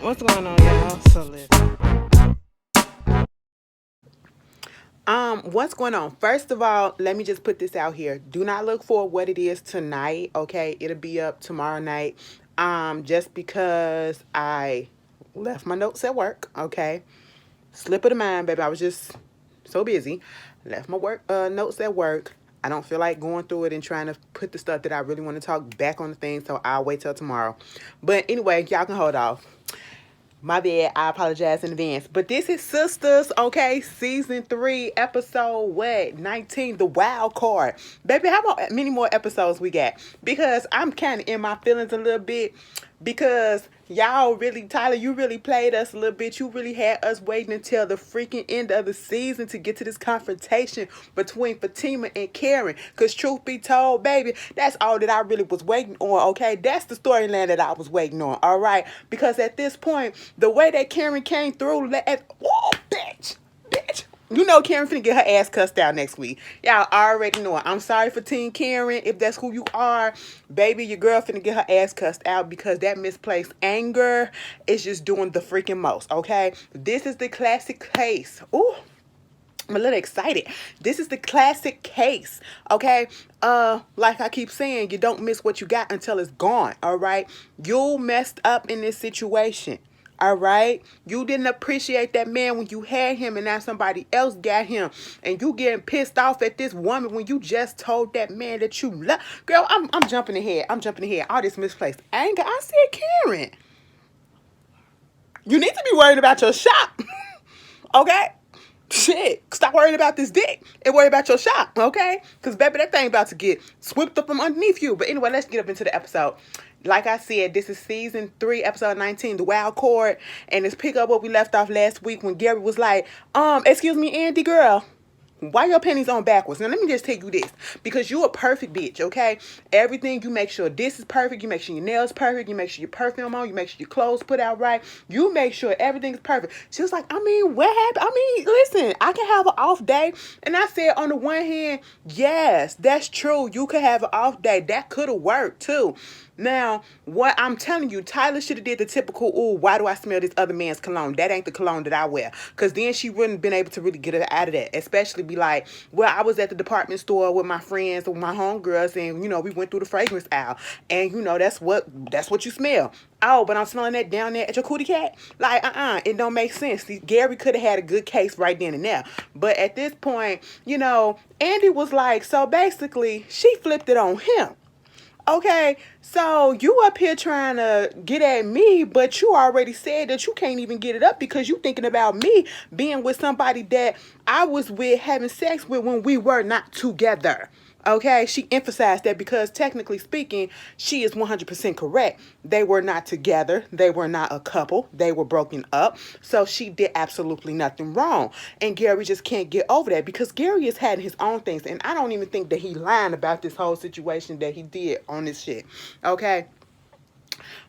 What's going on, y'all? So listen. What's going on? First of all, let me just put this out here. Do not look for what it is tonight, okay? It'll be up tomorrow night. Just because I left my notes at work, okay? Slip of the mind, baby. I was just so busy. Left my work notes at work. I don't feel like going through it and trying to put the stuff that I really want to talk back on the thing, so I'll wait till tomorrow. But anyway, y'all can hold off. My bad. I apologize in advance. But this is Sistas, okay? Season 3, episode what? 19, the wild card. Baby, many more episodes we got? Because I'm kind of in my feelings a little bit. Because y'all really, Tyler, you really played us a little bit. You really had us waiting until the freaking end of the season to get to this confrontation between Fatima and Karen. Because truth be told, baby, that's all that I really was waiting on, okay? That's the storyline that I was waiting on, all right? Because at this point, the way that Karen came through, oh, bitch. You know Karen finna get her ass cussed out next week. Y'all already know it. I'm sorry for Teen Karen. If that's who you are, baby, your girl finna get her ass cussed out because that misplaced anger is just doing the freaking most, okay? This is the classic case. Ooh. I'm a little excited. This is the classic case, okay? Like I keep saying, you don't miss what you got until it's gone, all right? You messed up in this situation. All right, you didn't appreciate that man when you had him, and now somebody else got him, and you getting pissed off at this woman when you just told that man that you love. Girl, I'm jumping ahead. All this misplaced anger. I said, Karen, you need to be worried about your shop, okay? Shit, stop worrying about this dick and worry about your shop, okay? Because, baby, that thing about to get swept up from underneath you. But anyway, let's get up into the episode. Like I said, this is season 3, episode 19, the wild card. And let's pick up what we left off last week when Gary was like, excuse me, Andi, girl. Why your panties on backwards? Now, let me just tell you this. Because you a perfect bitch, okay? Everything, you make sure this is perfect. You make sure your nails perfect. You make sure your perfume on. You make sure your clothes put out right. You make sure everything is perfect. She was like, I mean, what happened? I mean, listen, I can have an off day. And I said, on the one hand, yes, that's true. You could have an off day. That could have worked, too. Now, what I'm telling you, Tyler should have did the typical, ooh, why do I smell this other man's cologne? That ain't the cologne that I wear. Because then she wouldn't have been able to really get it out of that. Especially be like, well, I was at the department store with my friends, with my homegirls, and, you know, we went through the fragrance aisle. And, you know, that's what you smell. Oh, but I'm smelling that down there at your cootie cat? Like, it don't make sense. See, Gary could have had a good case right then and there. But at this point, you know, Andi was like, so basically, she flipped it on him. Okay, so you up here trying to get at me, but you already said that you can't even get it up because you thinking about me being with somebody that I was with having sex with when we were not together. Okay, she emphasized that because technically speaking, she is 100% correct. They were not together. They were not a couple. They were broken up. So she did absolutely nothing wrong. And Gary just can't get over that because Gary has had his own things. And I don't even think that he lying about this whole situation that he did on this shit. Okay.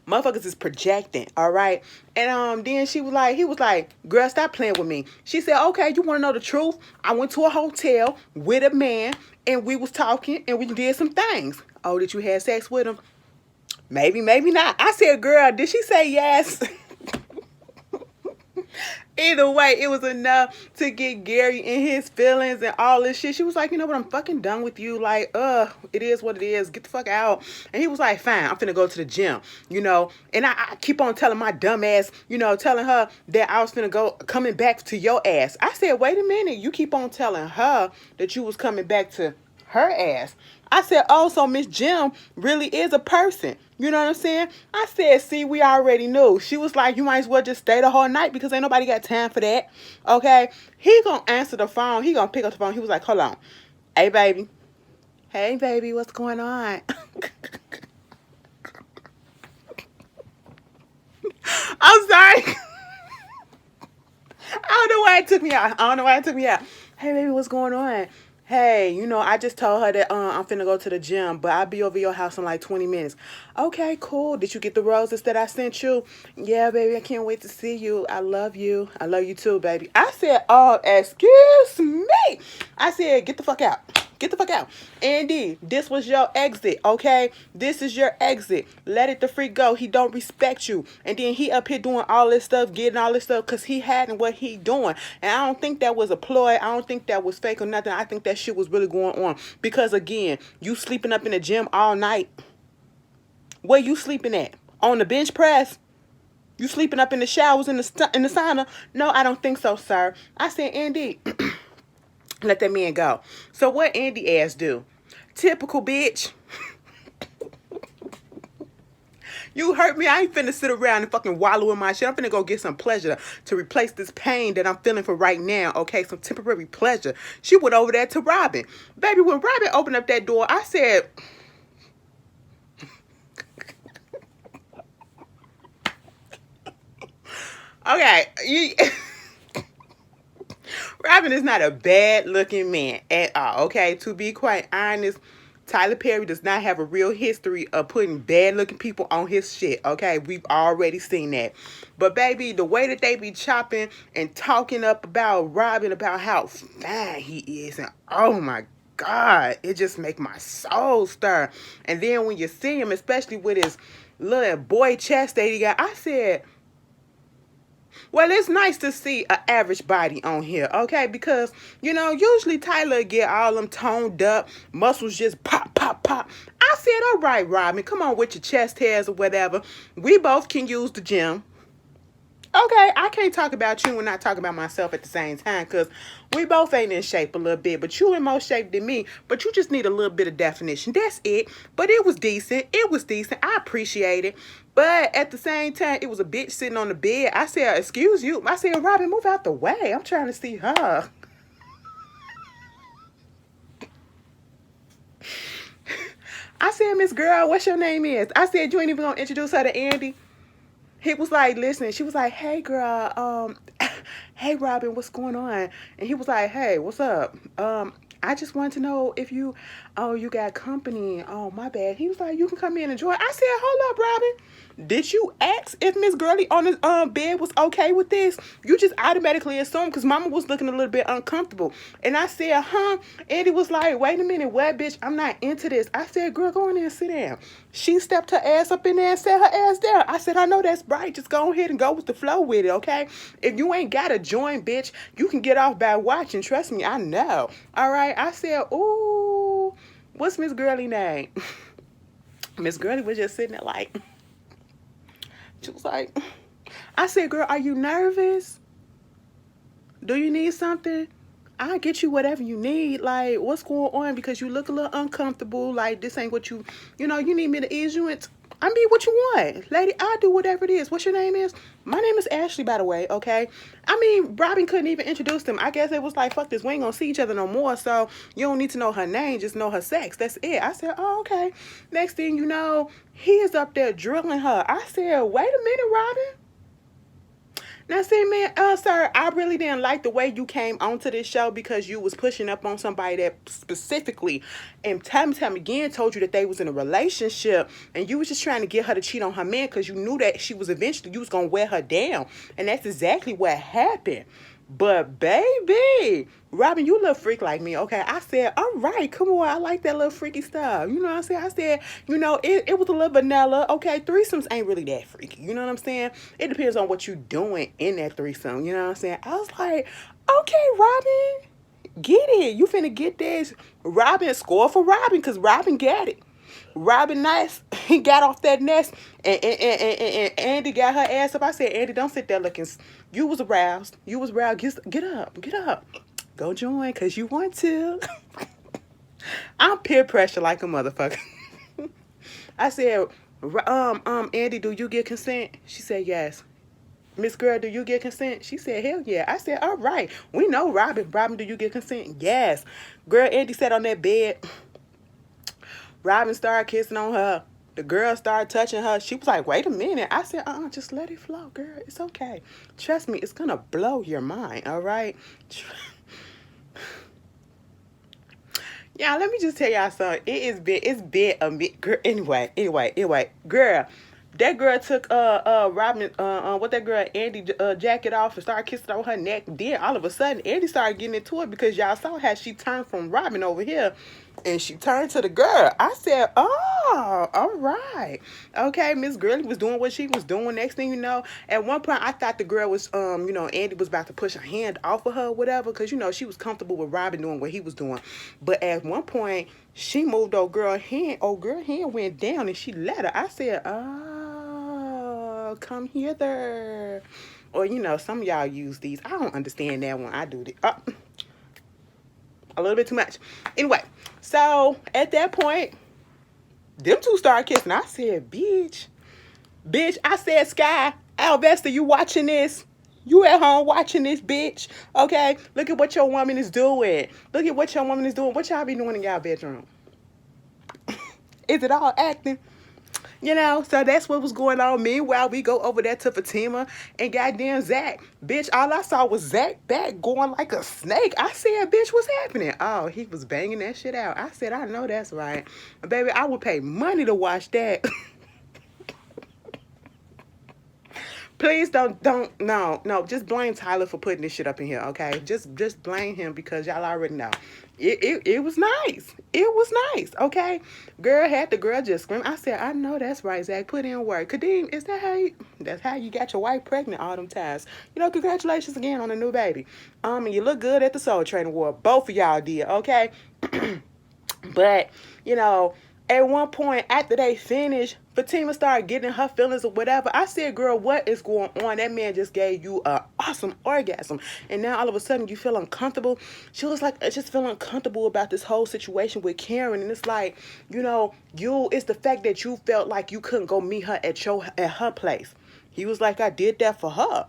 Motherfuckers is projecting, all right? And then he was like, girl, stop playing with me. She said, okay, you want to know the truth? I went to a hotel with a man, and we was talking, and we did some things. Oh, did you have sex with him? Maybe, maybe not. I said, girl, did she say yes? Either way, it was enough to get Gary in his feelings and all this shit. She was like, you know what, I'm fucking done with you. Like, it is what it is. Get the fuck out. And he was like, fine, I'm finna go to the gym, you know. And I keep on telling my dumb ass, you know, telling her that I was finna go, coming back to your ass. I said, wait a minute. You keep on telling her that you was coming back to her ass. I said, oh, so Miss Jim really is a person. You know what I'm saying? I said, see, we already knew. She was like, you might as well just stay the whole night because ain't nobody got time for that. Okay? He gonna answer the phone. He gonna pick up the phone. He was like, hold on. Hey, baby. Hey, baby, what's going on? I'm sorry. I don't know why it took me out. Hey, baby, what's going on? Hey, you know, I just told her that I'm finna go to the gym, but I'll be over your house in like 20 minutes. Okay, cool. Did you get the roses that I sent you? Yeah, baby, I can't wait to see you. I love you. I love you too, baby. I said, oh, excuse me. I said, get the fuck out. Get the fuck out. Andi, this was your exit, okay? This is your exit. Let it the freak go. He don't respect you. And then he up here doing all this stuff, getting all this stuff, because he hadn't what he doing. And I don't think that was a ploy. I don't think that was fake or nothing. I think that shit was really going on. Because, again, you sleeping up in the gym all night. Where you sleeping at? On the bench press? You sleeping up in the showers in the sauna? No, I don't think so, sir. I said, Andi, let that man go. So what Andi ass do? Typical bitch. You hurt me. I ain't finna sit around and fucking wallow in my shit. I'm finna go get some pleasure to replace this pain that I'm feeling for right now. Okay, some temporary pleasure. She went over there to Robin. Baby, when Robin opened up that door, I said... Okay, Robin is not a bad-looking man at all, okay? To be quite honest, Tyler Perry does not have a real history of putting bad-looking people on his shit, okay? We've already seen that. But, baby, the way that they be chopping and talking up about Robin, about how fine he is, and oh, my God, it just make my soul stir. And then when you see him, especially with his little boy chest that he got, I said... Well, it's nice to see an average body on here, okay? Because, you know, usually Tyler get all them toned up, muscles just pop, pop, pop. I said, all right, Robin, come on with your chest hairs or whatever. We both can use the gym. Okay, I can't talk about you and not talk about myself at the same time because we both ain't in shape a little bit, but you in more shape than me, but you just need a little bit of definition. That's it. But it was decent. It was decent. I appreciate it. But at the same time, it was a bitch sitting on the bed. I said, excuse you. I said, Robin, move out the way. I'm trying to see her. I said, Miss Girl, what's your name is? I said, you ain't even going to introduce her to Andi? He was like, listen, she was like, hey, girl, hey, Robin, what's going on? And he was like, hey, what's up? I just wanted to know if you got company. Oh, my bad. He was like, you can come in and join. I said, hold up, Robin. Did you ask if Miss Girlie on the bed was okay with this? You just automatically assumed because Mama was looking a little bit uncomfortable. And I said, huh? Andi was like, wait a minute, what, bitch? I'm not into this. I said, girl, go in there and sit down. She stepped her ass up in there and sat her ass down. I said, I know that's right. Just go ahead and go with the flow with it, okay? If you ain't got to join, bitch, you can get off by watching. Trust me, I know. All right? I said, ooh, what's Miss Girlie name? Miss Girlie was just sitting there like... She was like, I said, girl, are you nervous? Do you need something? I'll get you whatever you need. Like, what's going on? Because you look a little uncomfortable. Like, this ain't what you need me to ease you into. I mean, what you want? Lady, I'll do whatever it is. What's your name is? My name is Ashley, by the way, okay? I mean, Robin couldn't even introduce them. I guess it was like, fuck this, we ain't gonna see each other no more, so you don't need to know her name, just know her sex. That's it. I said, oh, okay. Next thing you know, he is up there drilling her. I said, wait a minute, Robin. Now, see, man, sir, I really didn't like the way you came onto this show because you was pushing up on somebody that specifically and time again told you that they was in a relationship and you was just trying to get her to cheat on her man because you knew that she was eventually, you was going to wear her down. And that's exactly what happened. But, baby, Robin, you a little freak like me, okay? I said, all right, come on. I like that little freaky stuff. You know what I'm saying? I said, you know, it was a little vanilla. Okay, threesomes ain't really that freaky. You know what I'm saying? It depends on what you doing in that threesome. You know what I'm saying? I was like, okay, Robin, get it. You finna get this. Robin, score for Robin because Robin got it. Robin nice, he got off that nest, and Andi got her ass up. I said, Andi, don't sit there looking. You was aroused. You was aroused. Get up. Go join, because you want to. I'm peer pressure like a motherfucker. I said, Andi, do you get consent? She said, yes. Miss Girl, do you get consent? She said, hell yeah. I said, all right. We know Robin. Robin, do you get consent? Yes. Girl, Andi sat on that bed. Robin started kissing on her. The girl started touching her. She was like, wait a minute. I said, just let it flow, girl. It's okay. Trust me, it's going to blow your mind, all right? Y'all, let me just tell y'all something. It's been a bit, girl. Anyway, girl, That girl took Robin what that girl Andi jacket off and started kissing on her neck. Then all of a sudden Andi started getting into it because y'all saw how she turned from Robin over here and she turned to the girl. I said, oh, all right. Okay, Miss Gurley was doing what she was doing. Next thing you know, at one point I thought the girl was Andi was about to push her hand off of her, whatever, because she was comfortable with Robin doing what he was doing. But at one point she moved old girl hand went down and she let her. I said, oh, come hither. Or some of y'all use these. I don't understand that one. I do this. A little bit too much. Anyway, so at that point, them two started kissing. I said, bitch. I said, Sky, Alvesta, you watching this? You at home watching this, bitch. Okay? Look at what your woman is doing. What y'all be doing in y'all bedroom? Is it all acting? So that's what was going on. Meanwhile, we go over there to Fatima and goddamn Zach. Bitch, all I saw was Zach back going like a snake. I said, bitch, what's happening? Oh, he was banging that shit out. I said, I know that's right. Baby, I would pay money to watch that. Please no, just blame Tyler for putting this shit up in here, okay? Just blame him because y'all already know. It was nice. It was nice, okay? Girl had the girl just scream. I said, I know that's right, Zach. Put in work. Kadeem, is that that's how you got your wife pregnant all them times. Congratulations again on a new baby. And you look good at the Soul Train Award. Both of y'all did, okay? But, at one point, after they finished, Fatima started getting her feelings or whatever. I said, girl, what is going on? That man just gave you an awesome orgasm. And now all of a sudden you feel uncomfortable. She was like, I just feel uncomfortable about this whole situation with Karen. And it's like, it's the fact that you felt like you couldn't go meet her at her place. He was like, I did that for her.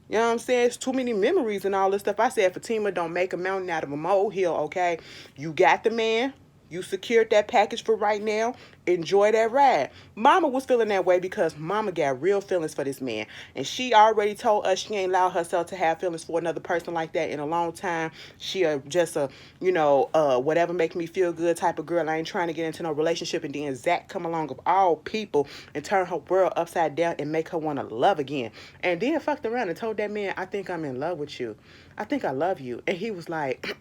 You know what I'm saying? It's too many memories and all this stuff. I said, Fatima, don't make a mountain out of a molehill, okay? You got the man. You secured that package for right now. Enjoy that ride. Mama was feeling that way because Mama got real feelings for this man. And she already told us she ain't allowed herself to have feelings for another person like that in a long time. She just a, whatever make me feel good type of girl. I ain't trying to get into no relationship. And then Zach come along of all people and turn her world upside down and make her want to love again. And then fucked around and told that man, I think I'm in love with you. I think I love you. And he was like,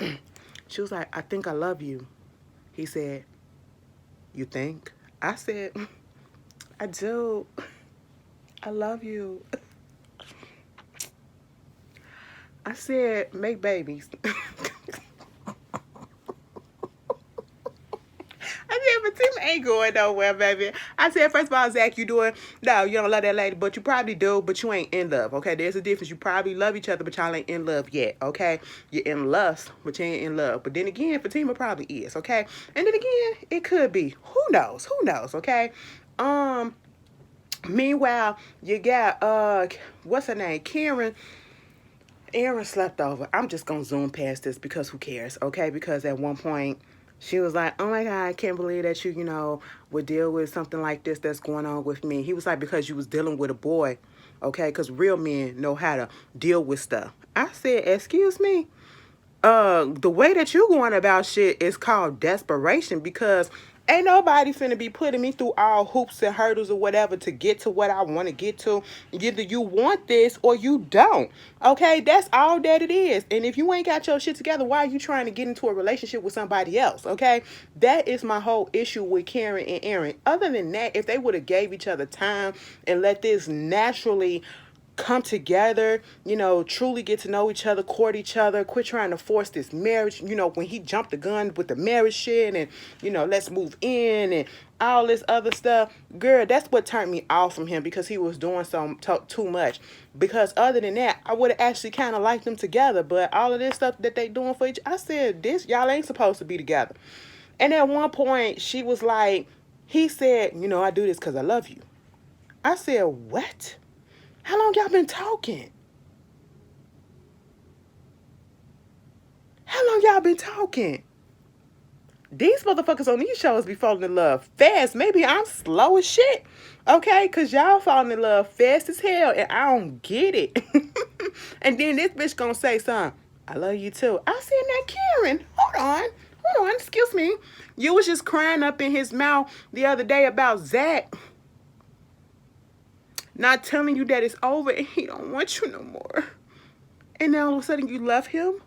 she was like, I think I love you. He said, you think? I said, I do. I love you. I said, make babies. I said, Fatima ain't going nowhere, baby. I said, first of all, Zach, you don't love that lady, but you probably do, but you ain't in love, okay? There's a difference. You probably love each other, but y'all ain't in love yet, okay? You're in lust, but you ain't in love. But then again, Fatima probably is, okay? And then again, it could be. Who knows, okay? Meanwhile, you got, what's her name? Karen. Aaron slept over. I'm just going to zoom past this because who cares, okay? Because at one point, she was like, oh my God, I can't believe that you, would deal with something like this that's going on with me. He was like, because you was dealing with a boy, okay? Because real men know how to deal with stuff. I said, excuse me? The way that you going about shit is called desperation because ain't nobody finna be putting me through all hoops and hurdles or whatever to get to what I want to get to. Either you want this or you don't. Okay, that's all that it is. And if you ain't got your shit together, why are you trying to get into a relationship with somebody else? Okay, that is my whole issue with Karen and Aaron. Other than that, if they would have gave each other time and let this naturally come together, truly get to know each other, court each other, quit trying to force this marriage, when he jumped the gun with the marriage shit and, let's move in and all this other stuff. Girl, that's what turned me off from him because he was doing too much. Because other than that, I would have actually kind of liked them together. But all of this stuff that they doing for each other, I said, y'all ain't supposed to be together. And at one point, she was like, he said, I do this because I love you. I said, what? How long y'all been talking? How long y'all been talking? These motherfuckers on these shows be falling in love fast. Maybe I'm slow as shit. Okay? Because y'all falling in love fast as hell and I don't get it. And then this bitch gonna say something. I love you too. I said, now Karen, hold on, excuse me. You was just crying up in his mouth the other day about Zach. not telling you that it's over and he don't want you no more. And now all of a sudden you love him?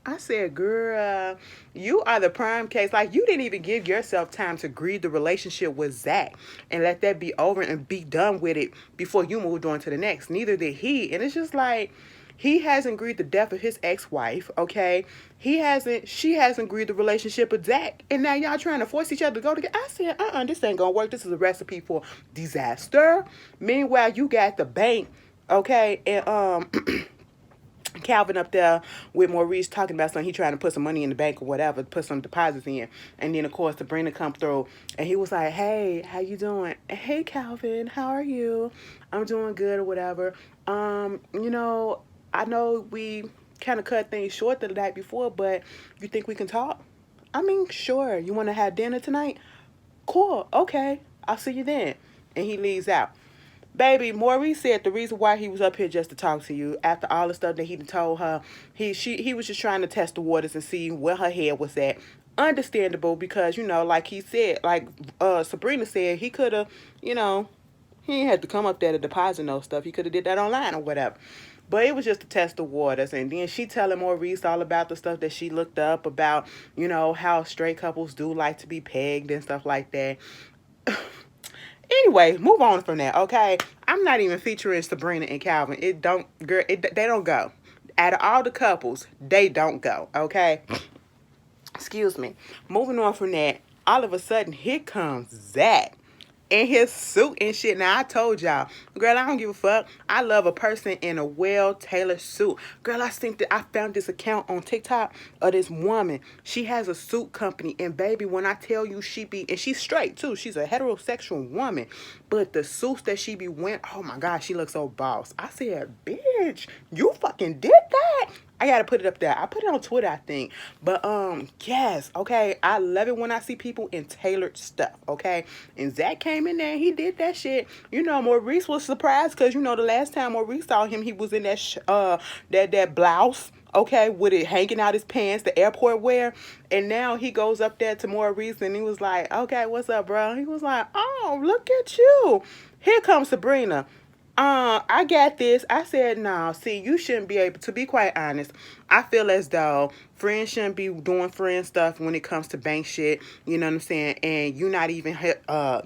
I said, girl, you are the prime case. Like, you didn't even give yourself time to grieve the relationship with Zach and let that be over and be done with it before you moved on to the next. Neither did he. And it's just like, he hasn't grieved the death of his ex-wife, okay? She hasn't grieved the relationship with Zach. And now y'all trying to force each other to go together. I said, this ain't gonna work. This is a recipe for disaster. Meanwhile, you got the bank, okay? And, Calvin up there with Maurice talking about something. He trying to put some money in the bank or whatever, put some deposits in. And then, of course, Sabrina come through. And he was like, hey, how you doing? Hey, Calvin, how are you? I'm doing good or whatever. I know we kind of cut things short the night before, but you think we can talk? I mean, sure. You want to have dinner tonight? Cool. Okay. I'll see you then. And he leaves out. Baby, Maurice said the reason why he was up here just to talk to you after all the stuff that he told her, he was just trying to test the waters and see where her head was at. Understandable because, like he said, like Sabrina said, he could have, he ain't had to come up there to deposit no stuff. He could have did that online or whatever. But it was just to test the waters. And then she telling Maurice all about the stuff that she looked up about, how straight couples do like to be pegged and stuff like that. Anyway, move on from that, okay? I'm not even featuring Sabrina and Calvin. They don't go. Out of all the couples, they don't go, okay? Excuse me. Moving on from that, all of a sudden, here comes Zach in his suit and shit. Now, I told y'all, girl, I don't give a fuck. I love a person in a well-tailored suit. Girl, I found this account on TikTok of this woman. She has a suit company. And, baby, when I tell you and she's straight, too. She's a heterosexual woman. But the suits that she be wearing, oh, my God, she looks so boss. I said, bitch, you fucking did that? I gotta put it up there. I put it on Twitter, I think. But yes, okay. I love it when I see people in tailored stuff, okay? And Zach came in there and he did that shit. Maurice was surprised because the last time Maurice saw him, he was in that blouse, okay, with it hanging out his pants, the airport wear. And now he goes up there to Maurice and he was like, okay, what's up, bro? He was like, oh, look at you. Here comes Sabrina. I got this. I said, no, see, you shouldn't be able to be quite honest. I feel as though friends shouldn't be doing friend stuff when it comes to bank shit. You know what I'm saying? And you not even,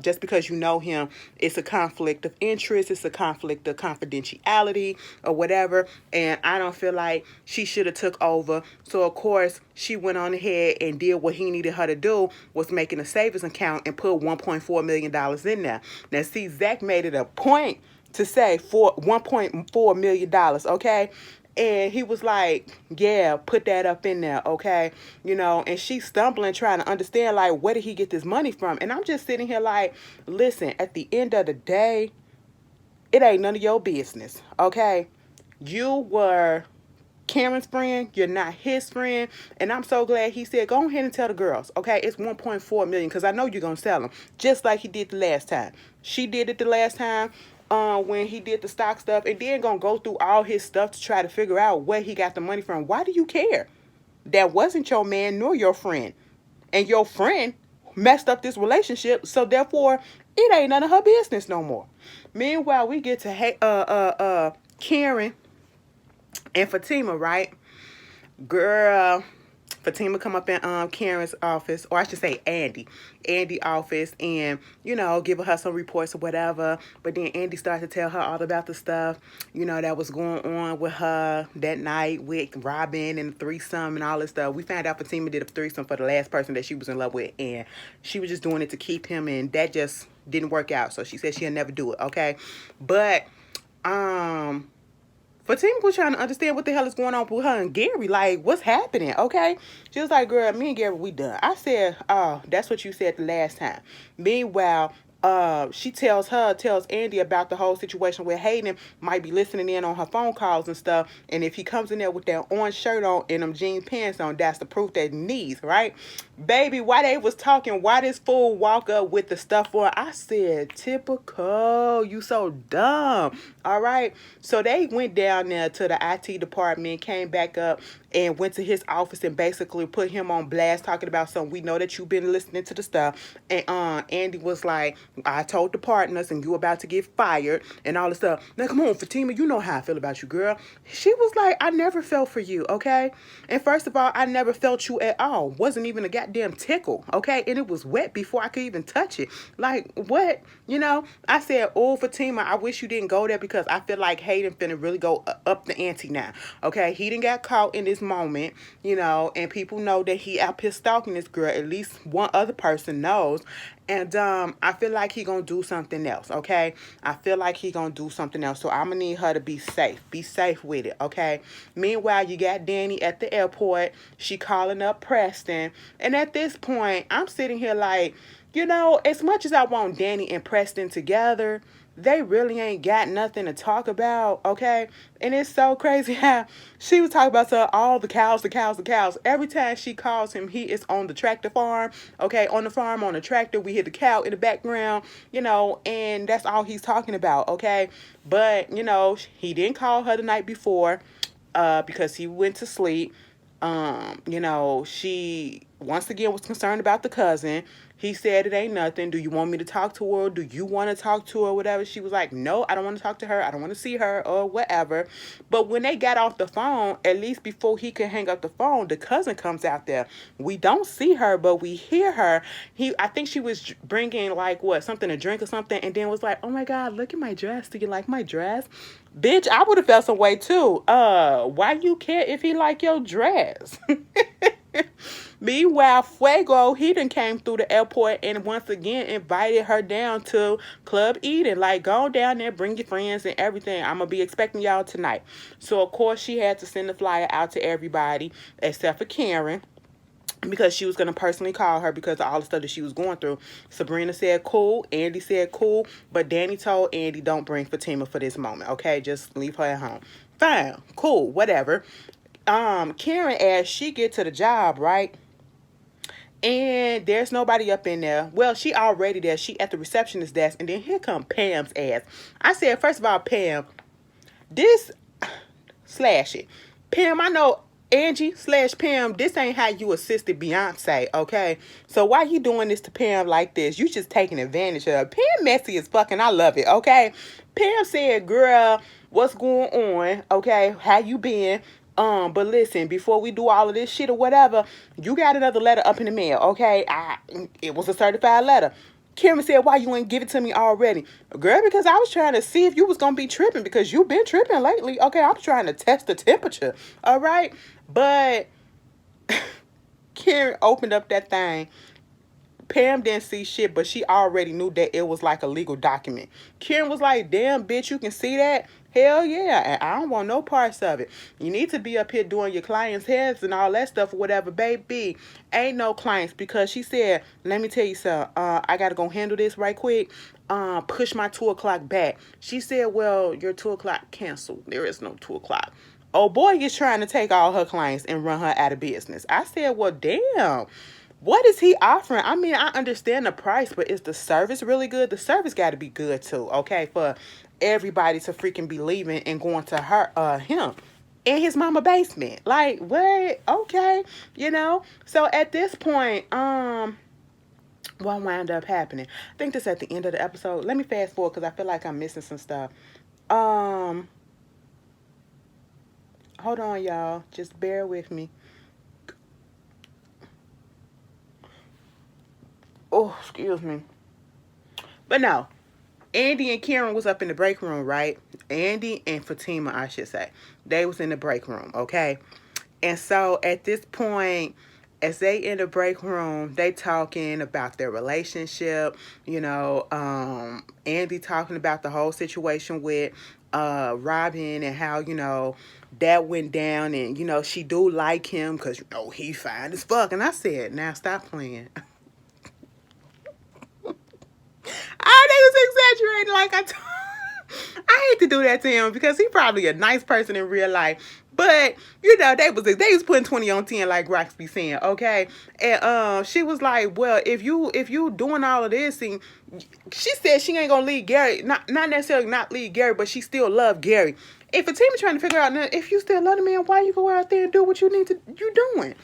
just because you know him, it's a conflict of interest. It's a conflict of confidentiality or whatever. And I don't feel like she should have took over. So, of course, she went on ahead and did what he needed her to do, was making a savings account and put $1.4 million in there. Now, see, Zach made it a point to say for $1.4 million, okay? And he was like, yeah, put that up in there, okay? And she's stumbling, trying to understand, like, where did he get this money from? And I'm just sitting here like, listen, at the end of the day, it ain't none of your business, okay? You were Karen's friend, you're not his friend, and I'm so glad he said, go ahead and tell the girls, okay? It's $1.4 million, because I know you're going to sell them, just like he did the last time. She did it the last time, when he did the stock stuff, and then gonna go through all his stuff to try to figure out where he got the money from. Why do you care? That wasn't your man nor your friend. And your friend messed up this relationship, so therefore, it ain't none of her business no more. Meanwhile, we get to Karen and Fatima, right? Girl, Fatima come up in Karen's office, or I should say Andi office, and giving her some reports or whatever. But then Andi started to tell her all about the stuff that was going on with her that night with Robin and the threesome and all this stuff. We found out Fatima did a threesome for the last person that she was in love with, and she was just doing it to keep him, and that just didn't work out. So she said she'll never do it. Okay, but Fatima was trying to understand what the hell is going on with her and Gary. Like, what's happening, okay? She was like, girl, me and Gary, we done. I said, oh, that's what you said the last time. Meanwhile, she tells Andi about the whole situation where Hayden might be listening in on her phone calls and stuff. And if he comes in there with that orange shirt on and them jean pants on, that's the proof that he needs, right? Baby, while they was talking, why this fool walk up with the stuff on? I said, typical, you so dumb. All right. So they went down there to the IT department, came back up, and went to his office and basically put him on blast talking about something. We know that you've been listening to the stuff. And Andi was like, I told the partners and you about to get fired and all this stuff. Now come on, Fatima, you know how I feel about you, girl. She was like, I never felt for you, okay? And first of all, I never felt you at all. Wasn't even a goddamn tickle, okay? And it was wet before I could even touch it. Like, what? You know, I said, oh, Fatima, I wish you didn't go there because I feel like Hayden finna really go up the ante now, okay? He done got caught in this moment, you know, and people know that he out here stalking this girl. At least one other person knows. And I feel like he gonna do something else, okay? I feel like he gonna do something else. So I'm gonna need her to be safe. Be safe with it, okay? Meanwhile, you got Danni at the airport. She calling up Preston. And at this point, I'm sitting here like, you know, as much as I want Danni and Preston together, they really ain't got nothing to talk about, okay? And it's so crazy how she was talking about all the cows, the cows, the cows. Every time she calls him, he is on the tractor farm, okay? On the farm, on the tractor, we hear the cow in the background, you know, and that's all he's talking about, okay? But, you know, he didn't call her the night before because he went to sleep. You know, she once again was concerned about the cousin. He said it ain't nothing. Do you want me to talk to her? Do you want to talk to her? Whatever. She was like, no, I don't want to talk to her. I don't want to see her or whatever. But when they got off the phone, at least before he could hang up the phone, the cousin comes out there. We don't see her, but we hear her. I think she was bringing like what, something to drink or something, and then was like, oh my God, look at my dress. Do you like my dress? Bitch, I would have felt some way too. Why you care if he like your dress? Meanwhile, Fuego, he done came through the airport and once again invited her down to Club Eden. Like, go down there, bring your friends and everything. I'm going to be expecting y'all tonight. So, of course, she had to send the flyer out to everybody except for Karen, because she was going to personally call her because of all the stuff that she was going through. Sabrina said cool. Andi said cool. But Danni told Andi, don't bring Fatima for this moment, okay? Just leave her at home. Fine. Cool. Whatever. Karen, as she get to the job, right? And there's nobody up in there. Well, she already there. She at the receptionist desk. And then here come Pam's ass. I said, first of all, Pam, this slash it. Pam, I know Angie/Pam, this ain't how you assisted Beyonce, okay? So why you doing this to Pam like this? You just taking advantage of her. Pam messy as fuck and I love it, okay? Pam said, girl, what's going on, okay? How you been? But listen, before we do all of this shit or whatever, you got another letter up in the mail, okay? It was a certified letter. Karen said, why you ain't give it to me already? Girl, because I was trying to see if you was going to be tripping because you been tripping lately. Okay, I'm trying to test the temperature, all right? But Karen opened up that thing. Pam didn't see shit, but she already knew that it was like a legal document. Karen was like, damn, bitch, you can see that? Hell yeah, and I don't want no parts of it. You need to be up here doing your clients' heads and all that stuff or whatever, baby. Ain't no clients, because she said, let me tell you something, I got to go handle this right quick. Push my 2 o'clock back. She said, well, your 2 o'clock canceled. There is no 2 o'clock. Oh, boy is trying to take all her clients and run her out of business. I said, well, damn. What is he offering? I mean, I understand the price, but is the service really good? The service got to be good too, okay? For everybody to freaking be leaving and going to him in his mama basement. Like, what? Okay, you know? So at this point, what wound up happening? I think this at the end of the episode. Let me fast forward because I feel like I'm missing some stuff. Hold on, y'all. Just bear with me. Oh, excuse me. But no, Andi and Karen was up in the break room, right? Andi and Fatima, I should say. They was in the break room, okay? And so at this point, as they in the break room, they talking about their relationship, you know, Andi talking about the whole situation with Robin and how, you know, that went down and, you know, she do like him because, you know, he fine as fuck. And I said, now stop playing. I was exaggerating like I told. I hate to do that to him because he's probably a nice person in real life. But you know, they was putting 20 on 10 like Rox be saying, okay? And she was like, well, if you doing all of this, and she said she ain't gonna leave Gary, not necessarily not leave Gary, but she still love Gary. If a team is trying to figure out now, if you still love the man, why you go out there and do what you doing?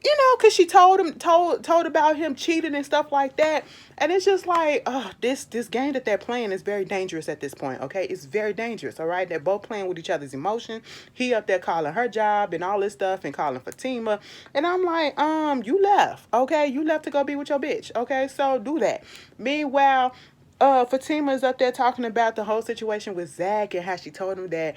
You know, because she told about him cheating and stuff like that. And it's just like, this game that they're playing is very dangerous at this point, okay? It's very dangerous, all right? They're both playing with each other's emotion. He up there calling her job and all this stuff and calling Fatima. And I'm like, you left, okay? You left to go be with your bitch, okay? So do that. Meanwhile, Fatima's up there talking about the whole situation with Zach and how she told him that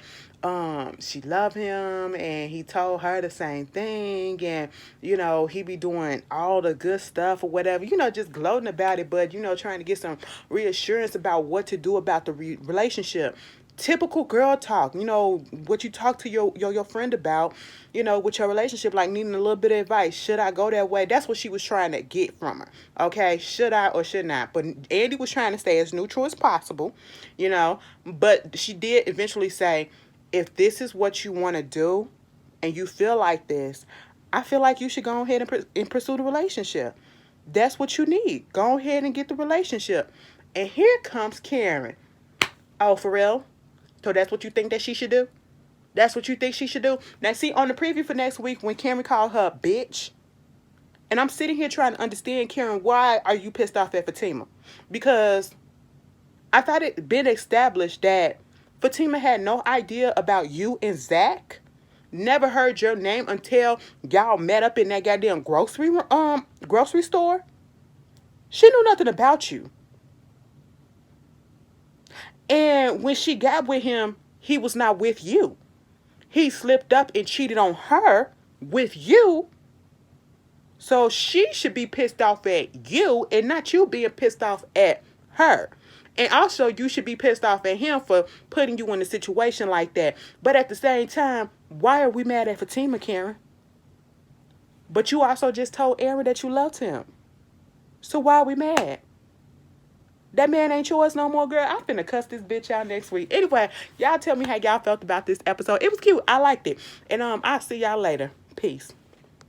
she loved him and he told her the same thing, and you know he be doing all the good stuff or whatever, you know, just gloating about it, but you know trying to get some reassurance about what to do about the relationship. Typical girl talk, you know, what you talk to your friend about, you know, with your relationship, like needing a little bit of advice. Should I go that way? That's what she was trying to get from her. Okay, should I or should not? But Andi was trying to stay as neutral as possible, you know, but she did eventually say, if this is what you want to do and you feel like this, I feel like you should go ahead and pursue the relationship. That's what you need. Go ahead and get the relationship. And here comes Karen. Oh, for real? So that's what you think that she should do? That's what you think she should do? Now, see, on the preview for next week, when Karen called her a bitch, and I'm sitting here trying to understand, Karen, why are you pissed off at Fatima? Because I thought it been established that Fatima had no idea about you and Zach. Never heard your name until y'all met up in that goddamn grocery store. She knew nothing about you. And when she got with him, he was not with you. He slipped up and cheated on her with you. So she should be pissed off at you and not you being pissed off at her. And also, you should be pissed off at him for putting you in a situation like that. But at the same time, why are we mad at Fatima, Karen? But you also just told Aaron that you loved him. So why are we mad? That man ain't yours no more, girl. I'm finna cuss this bitch out next week. Anyway, y'all tell me how y'all felt about this episode. It was cute. I liked it. And I'll see y'all later. Peace.